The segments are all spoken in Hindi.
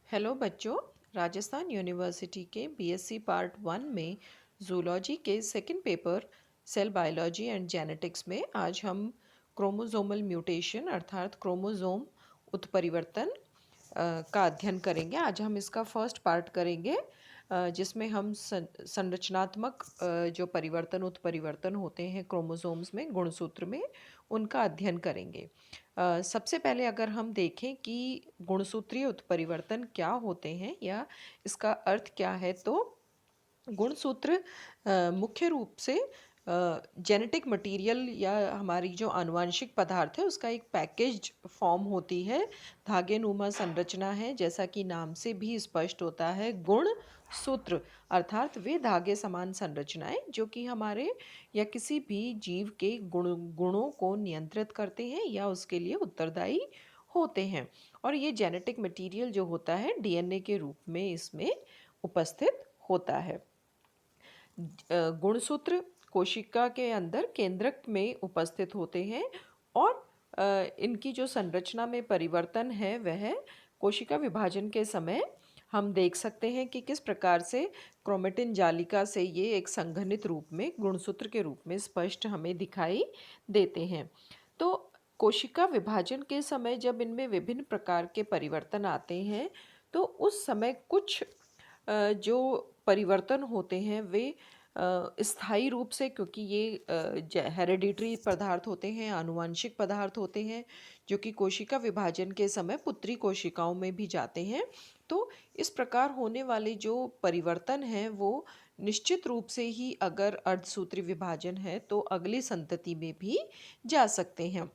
हेलो बच्चों। राजस्थान यूनिवर्सिटी के बीएससी पार्ट 1 में जूलॉजी के second paper cell biology and genetics में आज हम क्रोमोसोमल म्यूटेशन अर्थात क्रोमोसोम उत्परिवर्तन का अध्ययन करेंगे। आज हम इसका फर्स्ट पार्ट करेंगे जिसमें हम संरचनात्मक जो परिवर्तन उत्परिवर्तन होते हैं क्रोमोसोम्स में गुणसूत्र में उनका अध्ययन करेंगे। सबसे पहले अगर हम देखें कि गुणसूत्रीय उत्परिवर्तन क्या होते हैं या इसका अर्थ क्या है, तो गुणसूत्र मुख्य रूप से जेनेटिक मटेरियल या हमारी जो आनुवांशिक पदार्थ है उसका एक पैकेज्ड फॉर्म होती है। धागे नुमा संरचना है, जैसा कि नाम से भी स्पष्ट होता है। गुण सूत्र अर्थात वे धागे समान संरचनाएं जो कि हमारे या किसी भी जीव के गुणों को नियंत्रित करते हैं या उसके लिए उत्तरदायी होते हैं। और ये जेनेटिक मटेरियल जो होता है डीएनए के रूप में इसमें उपस्थित होता है। गुणसूत्र कोशिका के अंदर केंद्रक में उपस्थित होते हैं और इनकी जो संरचना में परिवर्तन है वह कोशिका विभाजन के समय हम देख सकते हैं कि किस प्रकार से क्रोमेटिन जालिका से ये एक संघनित रूप में गुणसूत्र के रूप में स्पष्ट हमें दिखाई देते हैं। तो कोशिका विभाजन के समय जब इनमें विभिन्न प्रकार के परिवर्तन आते हैं तो उस समय कुछ जो परिवर्तन होते हैं वे स्थायी रूप से, क्योंकि ये हेरेडिटरी पदार्थ होते हैं, आनुवांशिक पदार्थ होते हैं जो कि कोशिका विभाजन के समय पुत्री कोशिकाओं में भी जाते हैं। तो इस प्रकार होने वाले जो परिवर्तन हैं वो निश्चित रूप से ही अगर अर्धसूत्री विभाजन है तो अगली संतति में भी जा सकते हैं।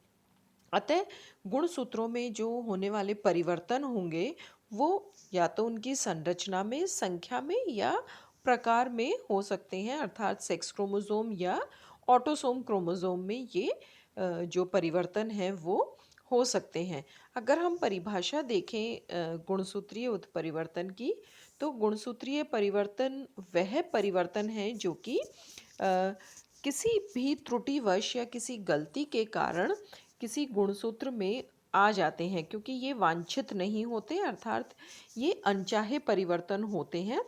अतः गुणसूत्रों में जो होने वाले परिवर्तन होंगे वो या तो उनकी संरचना में, संख्या में या प्रकार में हो सकते हैं, अर्थात सेक्स क्रोमोसोम या ऑटोसोम क्रोमोसोम में ये जो परिवर्तन है वो हो सकते हैं। अगर हम परिभाषा देखें गुणसूत्रीय उत्परिवर्तन की, तो गुणसूत्रीय परिवर्तन वह परिवर्तन है जो कि किसी भी त्रुटिवश या किसी गलती के कारण किसी गुणसूत्र में आ जाते हैं, क्योंकि ये वांछित नहीं होते, अर्थात ये अनचाहे परिवर्तन होते हैं।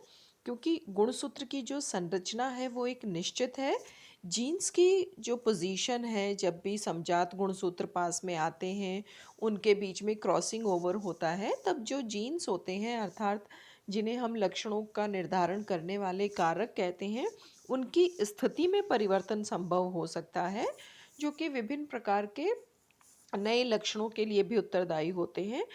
क्योंकि गुणसूत्र की जो संरचना है वो एक निश्चित है। जीन्स की जो पोजीशन है, जब भी समजात गुणसूत्र पास में आते हैं उनके बीच में क्रॉसिंग ओवर होता है, तब जो जीन्स होते हैं अर्थात जिन्हें हम लक्षणों का निर्धारण करने वाले कारक कहते हैं, उनकी स्थिति में परिवर्तन संभव हो सकता है, जो कि विभिन्न प्रकार के नए लक्षणों के लिए भी उत्तरदायी होते हैं।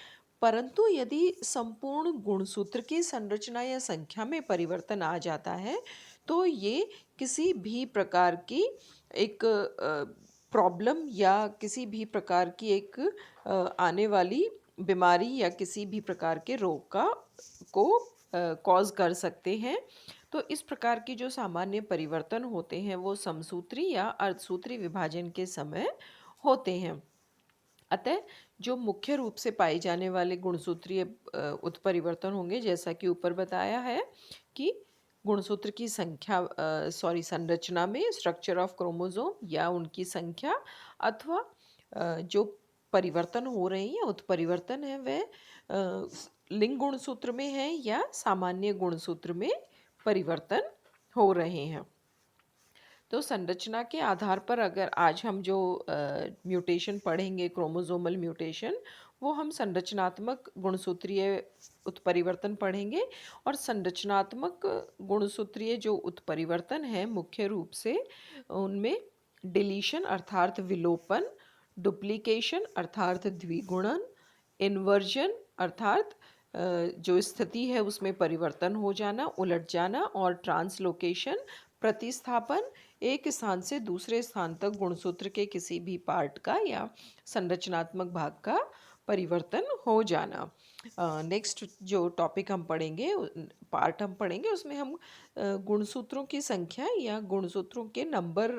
परंतु यदि संपूर्ण गुणसूत्र की संरचना या संख्या में परिवर्तन आ जाता है तो ये किसी भी प्रकार की एक प्रॉब्लम या किसी भी प्रकार की एक आने वाली बीमारी या किसी भी प्रकार के रोग का को कॉज कर सकते हैं। तो इस प्रकार की जो सामान्य परिवर्तन होते हैं वो समसूत्री या अर्धसूत्री विभाजन के समय होते हैं। अतः जो मुख्य रूप से पाए जाने वाले गुणसूत्रीय उत्परिवर्तन होंगे, जैसा कि ऊपर बताया है कि गुणसूत्र की संरचना में, स्ट्रक्चर ऑफ क्रोमोसोम या उनकी संख्या, अथवा जो परिवर्तन हो रहे हैं या उत्परिवर्तन है वह लिंग गुणसूत्र में है या सामान्य गुणसूत्र में परिवर्तन हो रहे हैं। तो संरचना के आधार पर अगर आज हम जो म्यूटेशन पढ़ेंगे, क्रोमोसोमल म्यूटेशन, वो हम संरचनात्मक गुणसूत्रीय उत्परिवर्तन पढ़ेंगे। और संरचनात्मक गुणसूत्रीय जो उत्परिवर्तन है मुख्य रूप से उनमें डिलीशन अर्थात विलोपन, डुप्लीकेशन अर्थात द्विगुणन, इन्वर्जन अर्थात जो स्थिति है उसमें परिवर्तन हो जाना, उलट जाना, और ट्रांसलोकेशन प्रतिस्थापन, एक स्थान से दूसरे स्थान तक गुणसूत्र के किसी भी पार्ट का या संरचनात्मक भाग का परिवर्तन हो जाना। नेक्स्ट जो टॉपिक हम पढ़ेंगे, पार्ट हम पढ़ेंगे, उसमें हम गुणसूत्रों की संख्या या गुणसूत्रों के नंबर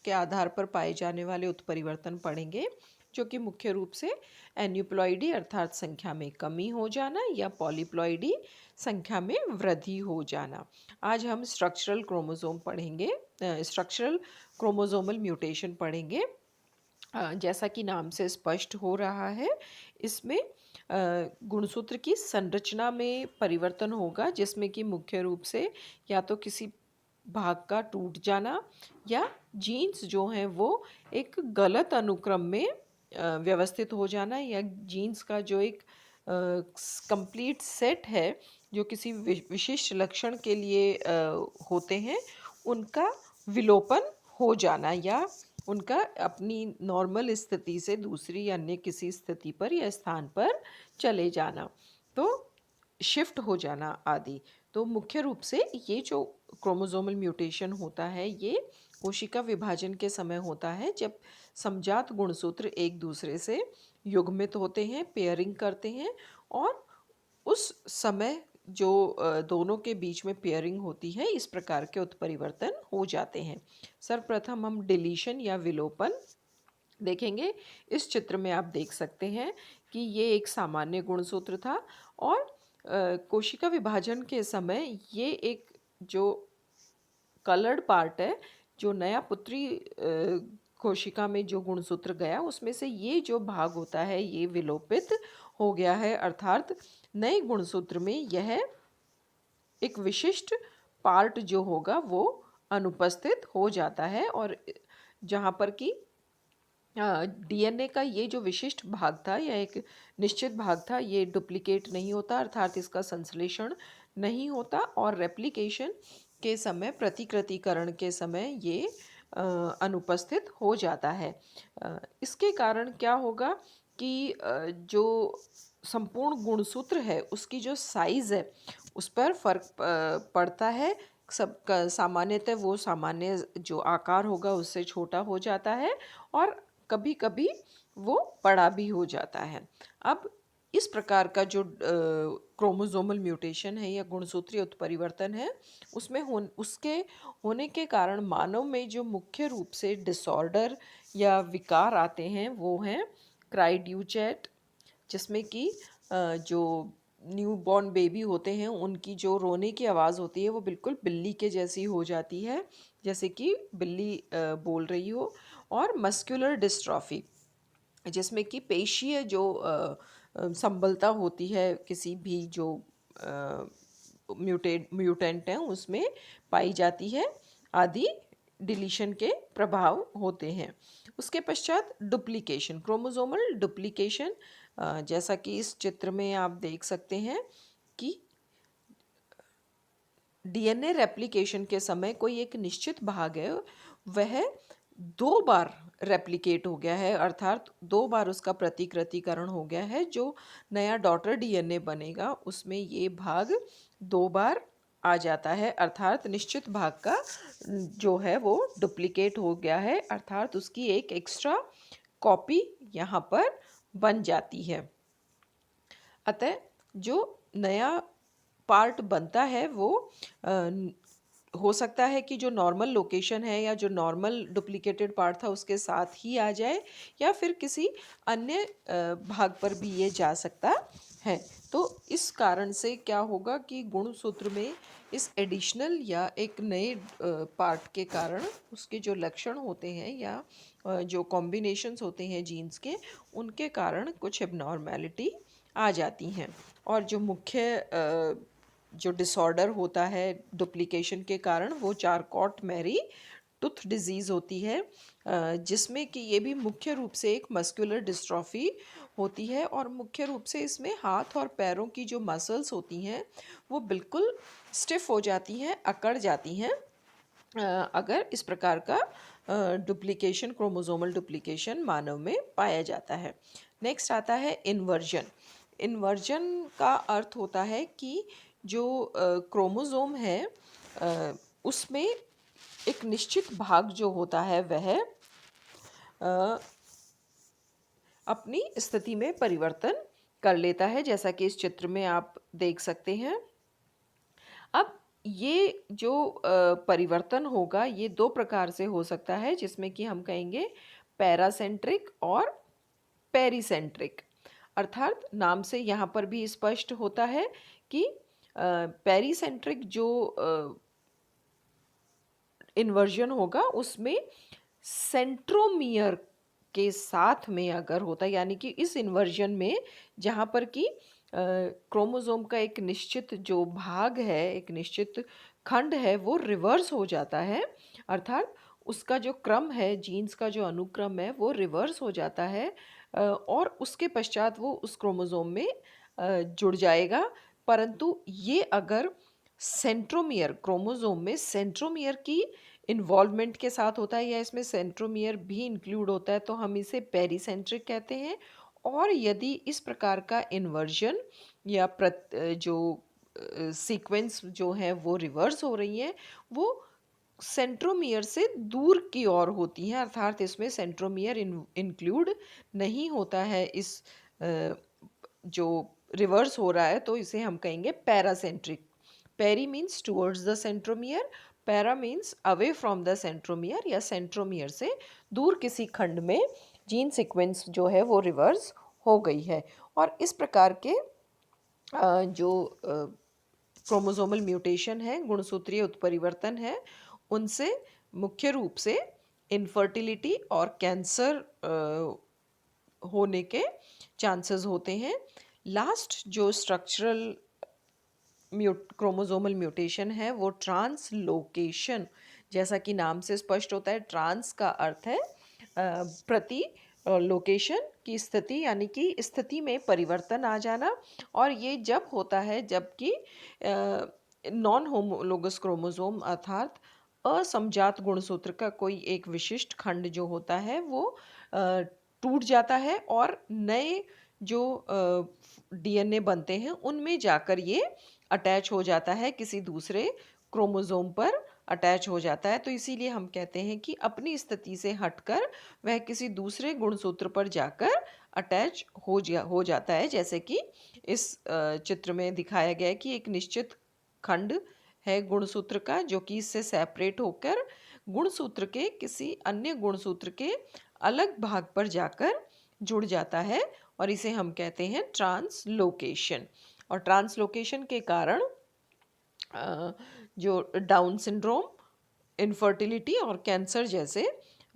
के आधार पर पाए जाने वाले उत्परिवर्तन पढ़ेंगे, जो कि मुख्य रूप से एन्यूप्लॉइडी अर्थात संख्या में कमी हो जाना या पॉलीप्लॉइडी संख्या में वृद्धि हो जाना। आज हम स्ट्रक्चरल क्रोमोसोम पढ़ेंगे, स्ट्रक्चरल क्रोमोसोमल म्यूटेशन पढ़ेंगे। जैसा कि नाम से स्पष्ट हो रहा है, इसमें गुणसूत्र की संरचना में परिवर्तन होगा, जिसमें कि मुख्य रूप से या तो किसी भाग का टूट जाना या जीन्स जो हैं वो एक गलत अनुक्रम में व्यवस्थित हो जाना, या जीन्स का जो एक कंप्लीट सेट है जो किसी विशिष्ट लक्षण के लिए होते हैं, उनका विलोपन हो जाना या उनका अपनी नॉर्मल स्थिति से दूसरी अन्य किसी स्थिति पर या स्थान पर चले जाना, तो शिफ्ट हो जाना आदि। तो मुख्य रूप से ये जो क्रोमोसोमल म्यूटेशन होता है ये कोशिका विभाजन के समय होता है, जब समजात गुणसूत्र एक दूसरे से युग्मित होते हैं, पेयरिंग करते हैं, और उस समय जो दोनों के बीच में पेयरिंग होती है, इस प्रकार के उत्परिवर्तन हो जाते हैं। सर्वप्रथम हम डिलीशन या विलोपन देखेंगे। इस चित्र में आप देख सकते हैं कि ये एक सामान्य गुणसूत्र था, और कोशिका विभाजन के समय ये एक जो कलर्ड पार्ट है, जो नया पुत्री कोशिका में जो गुणसूत्र गया उसमें से ये जो भाग होता है ये विलोपित हो गया है, अर्थात नए गुणसूत्र में यह एक विशिष्ट पार्ट जो होगा वो अनुपस्थित हो जाता है, और जहाँ पर कि डीएनए का ये जो विशिष्ट भाग था या एक निश्चित भाग था, ये डुप्लीकेट नहीं होता, अर्थात इसका संश्लेषण नहीं होता, और रेप्लिकेशन के समय, प्रतिकृतिकरण के समय ये अनुपस्थित हो जाता है। इसके कारण क्या होगा कि जो संपूर्ण गुणसूत्र है उसकी जो साइज़ है उस पर फर्क पड़ता है। सब सामान्यतः वो सामान्य जो आकार होगा उससे छोटा हो जाता है, और कभी कभी वो बड़ा भी हो जाता है। अब इस प्रकार का जो क्रोमोसोमल म्यूटेशन है या गुणसूत्रीय उत्परिवर्तन है, उसमें उसके होने के कारण मानव में जो मुख्य रूप से डिसऑर्डर या विकार आते हैं वो हैं क्राइड्यूचेट, जिसमें कि जो न्यू बॉर्न बेबी होते हैं उनकी जो रोने की आवाज़ होती है वो बिल्कुल बिल्ली के जैसी हो जाती है, जैसे कि बिल्ली बोल रही हो। और मस्कुलर डिस्ट्रॉफी, जिसमें कि पेशीय जो संबलता होती है किसी भी जो म्यूटेंट हैं उसमें पाई जाती है आदि डिलीशन के प्रभाव होते हैं। उसके पश्चात डुप्लीकेशन, क्रोमोसोमल डुप्लीकेशन, जैसा कि इस चित्र में आप देख सकते हैं कि डीएनए रेप्लिकेशन के समय कोई एक निश्चित भाग है वह 2 बार रेप्लिकेट हो गया है, अर्थात 2 बार उसका प्रतिकृतिकरण हो गया है। जो नया डॉटर डीएनए बनेगा उसमें ये भाग 2 बार आ जाता है, अर्थात निश्चित भाग का जो है वो डुप्लीकेट हो गया है, अर्थात उसकी एक एक्स्ट्रा कॉपी यहाँ पर बन जाती है। अतः जो नया पार्ट बनता है वो हो सकता है कि जो नॉर्मल लोकेशन है या जो नॉर्मल डुप्लीकेटेड पार्ट था उसके साथ ही आ जाए, या फिर किसी अन्य भाग पर भी ये जा सकता है। तो इस कारण से क्या होगा कि गुणसूत्र में इस एडिशनल या एक नए पार्ट के कारण उसके जो लक्षण होते हैं या जो कॉम्बिनेशंस होते हैं जीन्स के, उनके कारण कुछ एबनॉर्मेलिटी आ जाती हैं। और जो मुख्य जो डिसऑर्डर होता है डुप्लीकेशन के कारण वो चारकॉट मैरी टूथ डिजीज़ होती है, जिसमें कि ये भी मुख्य रूप से एक मस्कुलर डिस्ट्रॉफी होती है, और मुख्य रूप से इसमें हाथ और पैरों की जो मसल्स होती हैं वो बिल्कुल स्टिफ हो जाती हैं, अकड़ जाती हैं अगर इस प्रकार का डुप्लीकेशन, क्रोमोसोमल डुप्लीकेशन मानव में पाया जाता है। नेक्स्ट आता है इन्वर्जन। इन्वर्जन का अर्थ होता है कि जो क्रोमोसोम है उसमें एक निश्चित भाग जो होता है वह अपनी स्थिति में परिवर्तन कर लेता है, जैसा कि इस चित्र में आप देख सकते हैं। अब ये जो परिवर्तन होगा ये 2 प्रकार से हो सकता है, जिसमें कि हम कहेंगे पैरासेंट्रिक और पेरीसेंट्रिक, अर्थात नाम से यहाँ पर भी स्पष्ट होता है कि पेरीसेंट्रिक जो इन्वर्जन होगा उसमें सेंट्रोमियर के साथ में अगर होता है, यानी कि इस इन्वर्जन में जहाँ पर कि क्रोमोसोम का एक निश्चित जो भाग है, एक निश्चित खंड है, वो रिवर्स हो जाता है, अर्थात उसका जो क्रम है, जीन्स का जो अनुक्रम है वो रिवर्स हो जाता है, और उसके पश्चात वो उस क्रोमोसोम में जुड़ जाएगा। परंतु ये अगर सेंट्रोमियर, क्रोमोसोम में सेंट्रोमियर की इन्वॉल्वमेंट के साथ होता है, या इसमें सेंट्रोमियर भी इंक्लूड होता है, तो हम इसे पेरीसेंट्रिक कहते हैं। और यदि इस प्रकार का इन्वर्जन या जो सीक्वेंस जो है वो रिवर्स हो रही है, वो सेंट्रोमियर से दूर की ओर होती हैं, अर्थात इसमें सेंट्रोमियर इंक्लूड नहीं होता है इस जो रिवर्स हो रहा है, तो इसे हम कहेंगे paracentric. Peri means towards the centromere, para means away from the centromere, या सेंट्रोमियर से दूर किसी खंड में जीन सीक्वेंस जो है वो रिवर्स हो गई है। और इस प्रकार के जो क्रोमोसोमल म्यूटेशन है, गुणसूत्रीय उत्परिवर्तन है, उनसे मुख्य रूप से इनफर्टिलिटी और कैंसर होने के चांसेस होते हैं। लास्ट जो स्ट्रक्चरल क्रोमोसोमल म्यूटेशन है वो ट्रांसलोकेशन, जैसा कि नाम से स्पष्ट होता है, ट्रांस का अर्थ है प्रति, लोकेशन की स्थिति, यानी कि स्थिति में परिवर्तन आ जाना। और ये जब होता है जबकि नॉन होमोलोगस क्रोमोसोम, अर्थात असमजात गुणसूत्र का कोई एक विशिष्ट खंड जो होता है वो टूट जाता है, और नए जो डीएनए बनते हैं उनमें जाकर ये अटैच हो जाता है, किसी दूसरे क्रोमोसोम पर अटैच हो जाता है। तो इसीलिए हम कहते हैं कि अपनी स्थिति से हटकर वह किसी दूसरे गुणसूत्र पर जाकर अटैच हो जाता है, जैसे कि इस चित्र में दिखाया गया है कि एक निश्चित खंड है गुणसूत्र का, जो कि इससे सेपरेट होकर गुणसूत्र के किसी अन्य गुणसूत्र के अलग भाग पर जाकर जुड़ जाता है, और इसे हम कहते हैं ट्रांसलोकेशन। और ट्रांसलोकेशन के कारण जो डाउन सिंड्रोम, इनफर्टिलिटी और कैंसर जैसे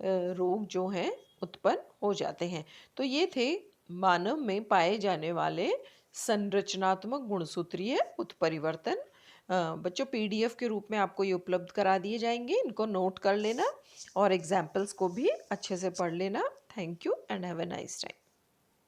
रोग जो हैं उत्पन्न हो जाते हैं। तो ये थे मानव में पाए जाने वाले संरचनात्मक गुणसूत्रीय उत्परिवर्तन। बच्चों, पीडीएफ के रूप में आपको ये उपलब्ध करा दिए जाएंगे, इनको नोट कर लेना और एग्जाम्पल्स को भी अच्छे से पढ़ लेना। Thank you and have a nice time.